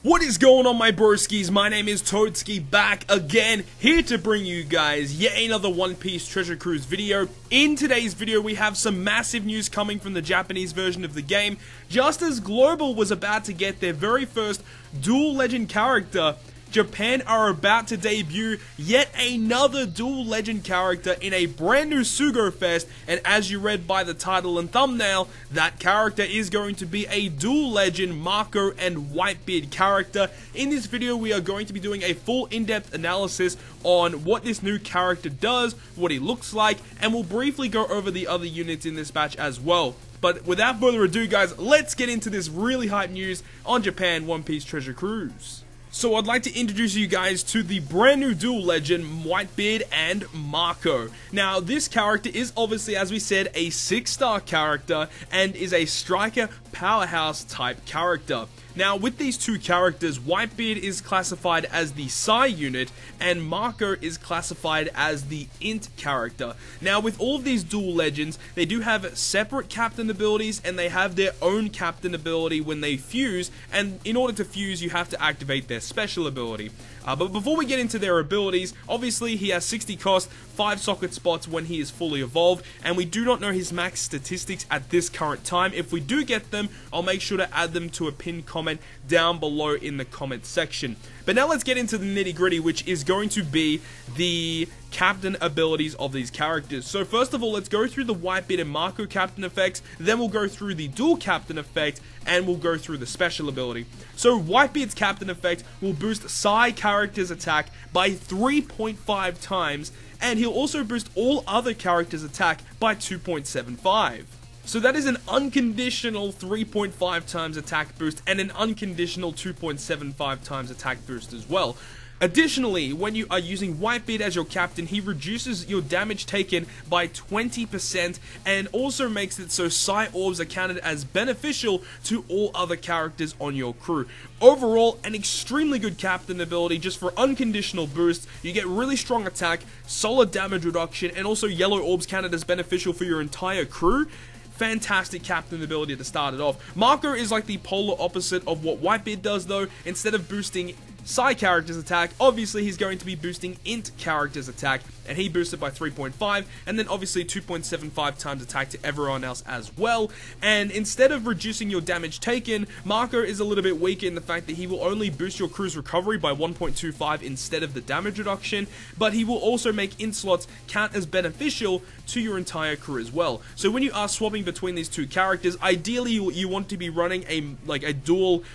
What is going on, my broskiis? My name is Toadski, back again, here to bring you guys yet another One Piece Treasure Cruise video. In today's video, we have some massive news coming from the Japanese version of the game. Just as Global was about to get their very first dual legend character, Japan are about to debut yet another dual legend character in a brand new Sugo-Fest, and as you read by the title and thumbnail, that character is going to be a dual legend Mako and Whitebeard character. In this video, we are going to be doing a full in-depth analysis on what this new character does, what he looks like, and we'll briefly go over the other units in this batch as well. But without further ado, guys, let's get into this really hype news on Japan One Piece Treasure Cruise. So I'd like to introduce you guys to the brand new dual legend, Whitebeard and Mako. Now, this character is obviously, as we said, a 6-star character and is a striker powerhouse type character. Now, with these two characters, Whitebeard is classified as the Psi unit, and Mako is classified as the Int character. Now, with all of these dual legends, they do have separate captain abilities, and they have their own captain ability when they fuse, and in order to fuse, you have to activate their special ability. But before we get into their abilities, obviously he has 60 cost, 5 socket spots when he is fully evolved, and we do not know his max statistics at this current time. If we do get them, I'll make sure to add them to a pinned comment down below in the comment section. But now let's get into the nitty gritty, which is going to be the captain abilities of these characters. So first of all, let's go through the Whitebeard and Mako captain effects, then we'll go through the dual captain effect, and we'll go through the special ability. So Whitebeard's captain effect will boost Psi characters' attack by 3.5 times, and he'll also boost all other characters' attack by 2.75. So that is an unconditional 3.5 times attack boost and an unconditional 2.75 times attack boost as well. Additionally, when you are using Whitebeard as your captain, he reduces your damage taken by 20% and also makes it so Psi orbs are counted as beneficial to all other characters on your crew. Overall, an extremely good captain ability just for unconditional boosts. You get really strong attack, solid damage reduction, and also yellow orbs counted as beneficial for your entire crew. Fantastic captain ability to start it off. Mako is like the polar opposite of what Whitebeard does though. Instead of boosting Psi character's attack, obviously he's going to be boosting Int character's attack, and he boosted by 3.5, and then obviously 2.75 times attack to everyone else as well. And instead of reducing your damage taken, Mako is a little bit weaker in the fact that he will only boost your crew's recovery by 1.25 instead of the damage reduction, but he will also make Int slots count as beneficial to your entire crew as well. So when you are swapping between these two characters, ideally you want to be running a dual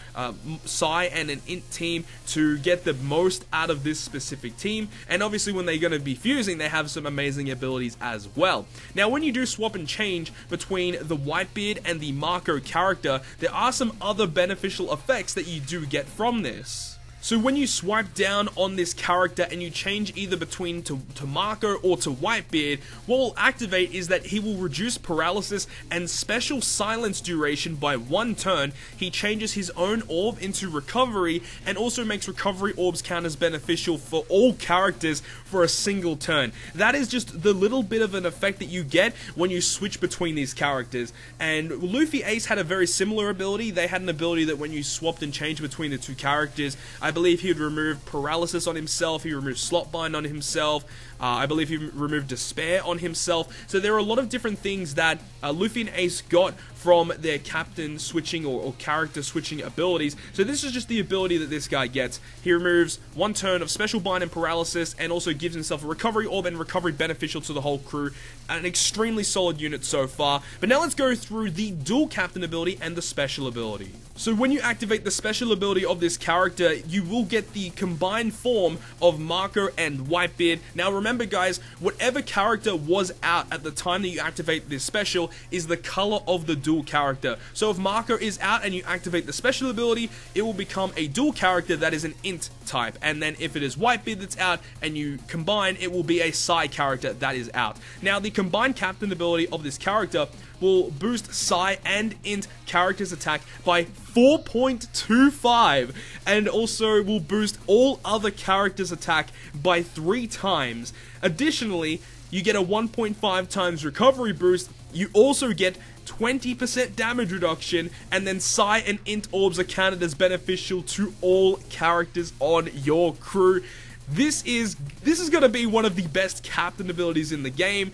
Psi and an Int team to get the most out of this specific team, and obviously when they're going to be fusing, they have some amazing abilities as well. Now when you do swap and change between the Whitebeard and the Mako character, there are some other beneficial effects that you do get from this. So when you swipe down on this character and you change either between to Mako or to Whitebeard, what will activate is that he will reduce paralysis and special silence duration by 1 turn. He changes his own orb into recovery and also makes recovery orbs count as beneficial for all characters for a single turn. That is just the little bit of an effect that you get when you switch between these characters. And Luffy Ace had a very similar ability. They had an ability that when you swapped and changed between the two characters, I believe he would remove paralysis on himself, he removed slot bind on himself, I believe he removed despair on himself. So there are a lot of different things that Luffy and Ace got from their captain switching or character switching abilities. So this is just the ability that this guy gets. He removes 1 turn of special bind and paralysis, and also gives himself a recovery orb and recovery beneficial to the whole crew. An extremely solid unit so far. But now let's go through the dual captain ability and the special ability. So when you activate the special ability of this character, you will get the combined form of Mako and Whitebeard. Now remember guys, whatever character was out at the time that you activate this special is the color of the dual character. So if Mako is out and you activate the special ability, it will become a dual character that is an Int type. And then if it is Whitebeard that's out and you combine, it will be a Psi character that is out. Now the combined captain ability of this character will boost Psi and Int characters' attack by 4.25, and also will boost all other characters' attack by 3 times. Additionally, you get a 1.5 times recovery boost. You also get 20% damage reduction, and then Psi and Int orbs are counted as beneficial to all characters on your crew. This is going to be one of the best captain abilities in the game.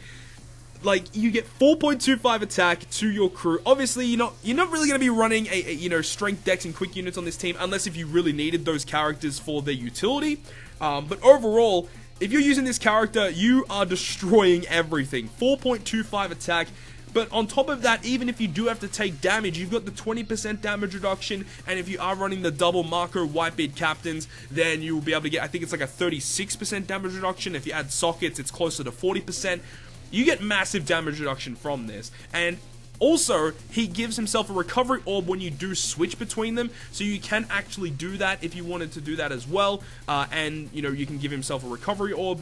Like, you get 4.25 attack to your crew. Obviously, you're not really going to be running a strength, dex, and quick units on this team, unless if you really needed those characters for their utility. But overall, if you're using this character, you are destroying everything. 4.25 attack. But on top of that, even if you do have to take damage, you've got the 20% damage reduction, and if you are running the double Mako Whitebeard captains, then you will be able to get, I think it's like a 36% damage reduction. If you add sockets, it's closer to 40%. You get massive damage reduction from this, and also, he gives himself a recovery orb when you do switch between them, so you can actually do that if you wanted to do that as well, and, you can give himself a recovery orb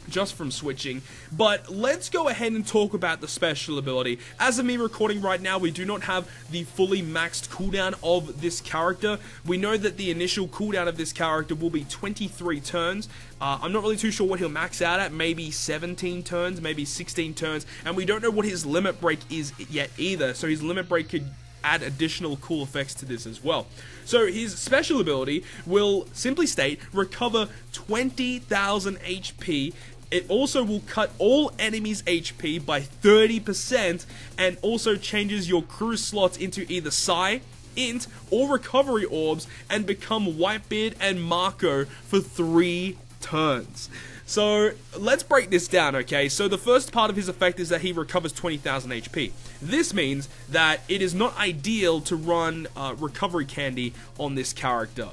just from switching. But let's go ahead and talk about the special ability. As of me recording right now, we do not have the fully maxed cooldown of this character. We know that the initial cooldown of this character will be 23 turns. I'm not really too sure what he'll max out at, maybe 17 turns, maybe 16 turns, and we don't know what his limit break is yet either, so his limit break could add additional cool effects to this as well. So his special ability will simply state, recover 20,000 HP. It also will cut all enemies' HP by 30%, and also changes your crew slots into either Psi, Int, or recovery orbs, and become Whitebeard and Mako for 3 turns. So let's break this down, okay? So the first part of his effect is that he recovers 20,000 HP. This means that it is not ideal to run recovery candy on this character.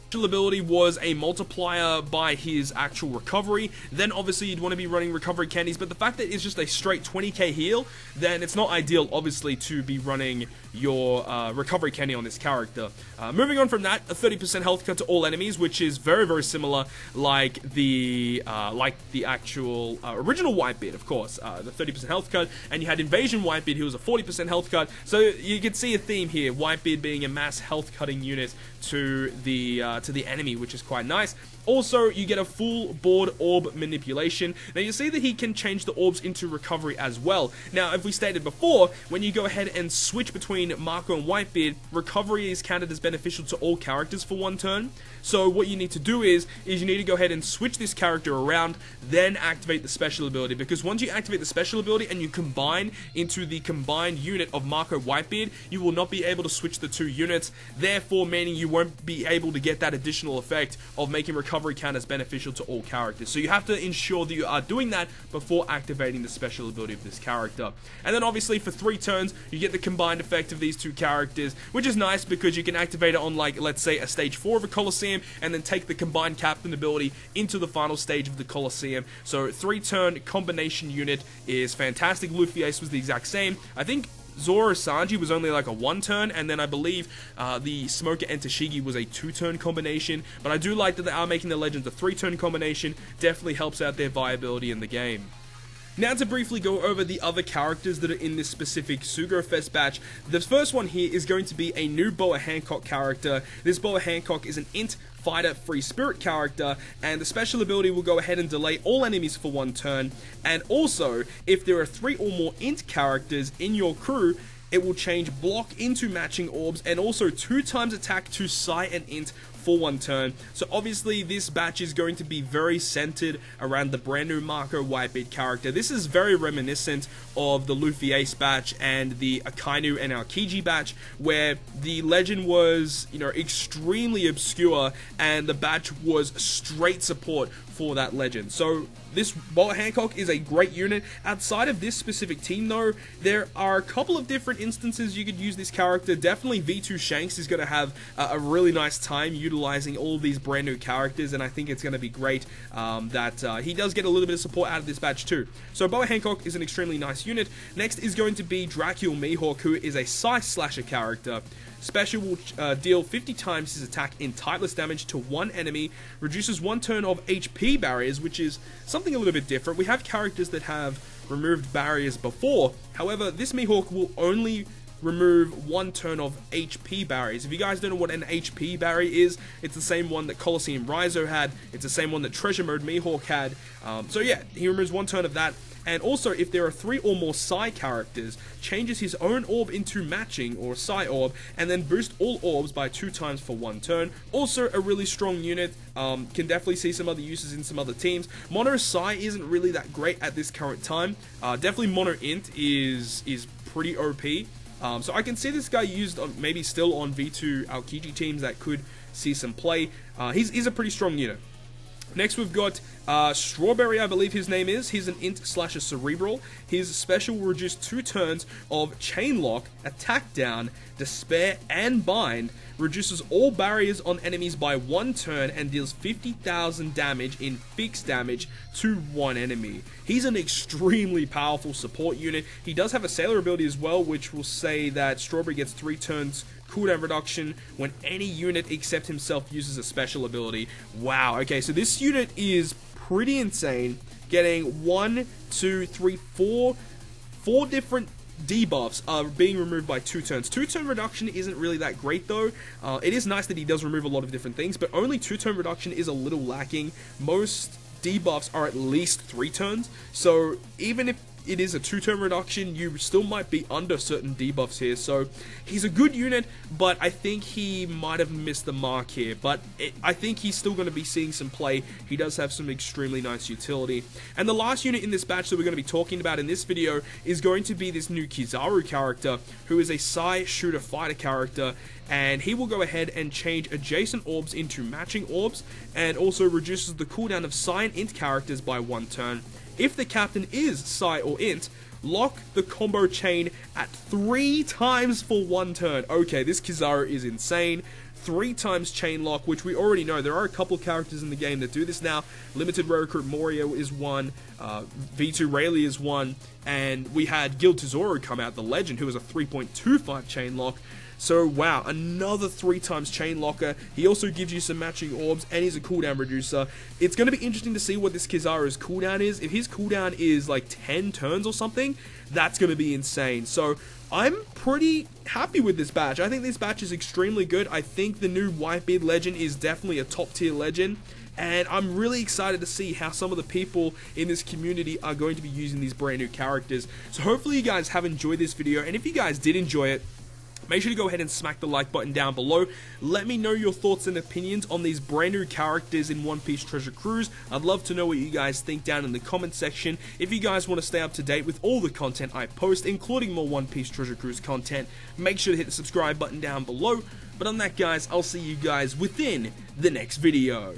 Special ability was a multiplier by his actual recovery. Then obviously you'd want to be running recovery candies, but the fact that it's just a straight 20k heal, then it's not ideal obviously to be running your recovery candy on this character. Moving on from that, a 30% health cut to all enemies, which is very, very similar like the actual original Whitebeard, of course. The 30% health cut, and you had Invasion Whitebeard, who was a 40% health cut. So you can see a theme here, Whitebeard being a mass health cutting unit to the enemy, which is quite nice. Also, you get a full board orb manipulation. Now, you see that he can change the orbs into recovery as well. Now, if we stated before, when you go ahead and switch between Mako and Whitebeard, recovery is counted as beneficial to all characters for 1 turn. So what you need to do is you need to go ahead and switch this character around, then activate the special ability, because once you activate the special ability and you combine into the combined unit of Mako Whitebeard, you will not be able to switch the 2 units, therefore meaning you won't be able to get that additional effect of making recovery count as beneficial to all characters. So you have to ensure that you are doing that before activating the special ability of this character. And then obviously for 3 turns, you get the combined effect of these 2 characters, which is nice because you can activate it on, like, let's say a stage 4 of a Colosseum, and then take the combined captain ability into the final stage of the Colosseum. So 3-turn combination unit is fantastic. Luffy Ace was the exact same. I think Zoro Sanji was only like a 1-turn, and then I believe the Smoker and Tashigi was a 2-turn combination, but I do like that they are making the Legends a 3-turn combination. Definitely helps out their viability in the game. Now to briefly go over the other characters that are in this specific Sugo-Fest batch. The first one here is going to be a new Boa Hancock character. This Boa Hancock is an Int Fighter Free Spirit character, and the special ability will go ahead and delay all enemies for 1 turn, and also, if there are 3 or more Int characters in your crew, it will change block into matching orbs, and also 2 times attack to Psi and Int for 1 turn. So obviously this batch is going to be very centered around the brand new Mako Whitebeard character. This is very reminiscent of the Luffy Ace batch and the Akainu and Aokiji batch, where the legend was, extremely obscure, and the batch was straight support for that legend. So this Boa Hancock is a great unit. Outside of this specific team though, there are a couple of different instances you could use this character. Definitely V2 Shanks is going to have a really nice time utilizing all of these brand new characters, and I think it's going to be great that he does get a little bit of support out of this batch too. So Boa Hancock is an extremely nice unit. Next is going to be Dracula Mihawk, who is a Psi Slasher character. Special will deal 50 times his attack in typeless damage to 1 enemy, reduces 1 turn of HP barriers, which is something a little bit different. We have characters that have removed barriers before, however, this Mihawk will only remove 1 turn of HP barriers. If you guys don't know what an HP barrier is, it's the same one that Colosseum Rhizo had, it's the same one that Treasure Mode Mihawk had, so yeah, he removes 1 turn of that. And also, if there are 3 or more Psy characters, changes his own orb into matching, or Psy orb, and then boost all orbs by 2 times for 1 turn. Also, a really strong unit, can definitely see some other uses in some other teams. Mono Psy isn't really that great at this current time. Definitely Mono Int is pretty OP. So I can see this guy used maybe still on V2 Aokiji teams that could see some play. He's a pretty strong unit. Next we've got Strawberry, I believe his name is. He's an int slash a cerebral. His special will reduce 2 turns of Chain Lock, Attack Down, Despair, and Bind. Reduces all barriers on enemies by 1 turn and deals 50,000 damage in fixed damage to 1 enemy. He's an extremely powerful support unit. He does have a Sailor ability as well, which will say that Strawberry gets 3 turns cooldown reduction when any unit except himself uses a special ability. Wow, okay, so this unit is pretty insane. Getting 1, 2, 3, 4 different debuffs are being removed by 2 turns. 2 turn reduction isn't really that great though. It is nice that he does remove a lot of different things, but only 2 turn reduction is a little lacking. Most debuffs are at least 3 turns, so even if it is a 2-turn reduction, you still might be under certain debuffs here. So he's a good unit, but I think he might have missed the mark here. But I think he's still going to be seeing some play. He does have some extremely nice utility. And the last unit in this batch that we're going to be talking about in this video is going to be this new Kizaru character, who is a Psy Shooter Fighter character. And he will go ahead and change adjacent orbs into matching orbs, and also reduces the cooldown of Psy and Int characters by 1 turn. If the captain is Psy or Int, lock the combo chain at 3 times for 1 turn. Okay, this Kizaru is insane. 3 times chain lock, which we already know. There are a couple of characters in the game that do this now. Limited Rare Recruit Morio is one, V2 Rayleigh is one, and we had Gil Tesoru come out, the legend, who was a 3.25 chain lock. So wow, another 3 times chain locker. He also gives you some matching orbs, and he's a cooldown reducer. It's going to be interesting to see what this Kizaru's cooldown is. If his cooldown is like 10 turns or something, that's going to be insane. So I'm pretty happy with this batch. I think this batch is extremely good. I think the new Whitebeard legend is definitely a top tier legend. And I'm really excited to see how some of the people in this community are going to be using these brand new characters. So hopefully you guys have enjoyed this video, and if you guys did enjoy it, make sure to go ahead and smack the like button down below. Let me know your thoughts and opinions on these brand new characters in One Piece Treasure Cruise. I'd love to know what you guys think down in the comment section. If you guys want to stay up to date with all the content I post, including more One Piece Treasure Cruise content, make sure to hit the subscribe button down below. But on that, guys, I'll see you guys within the next video.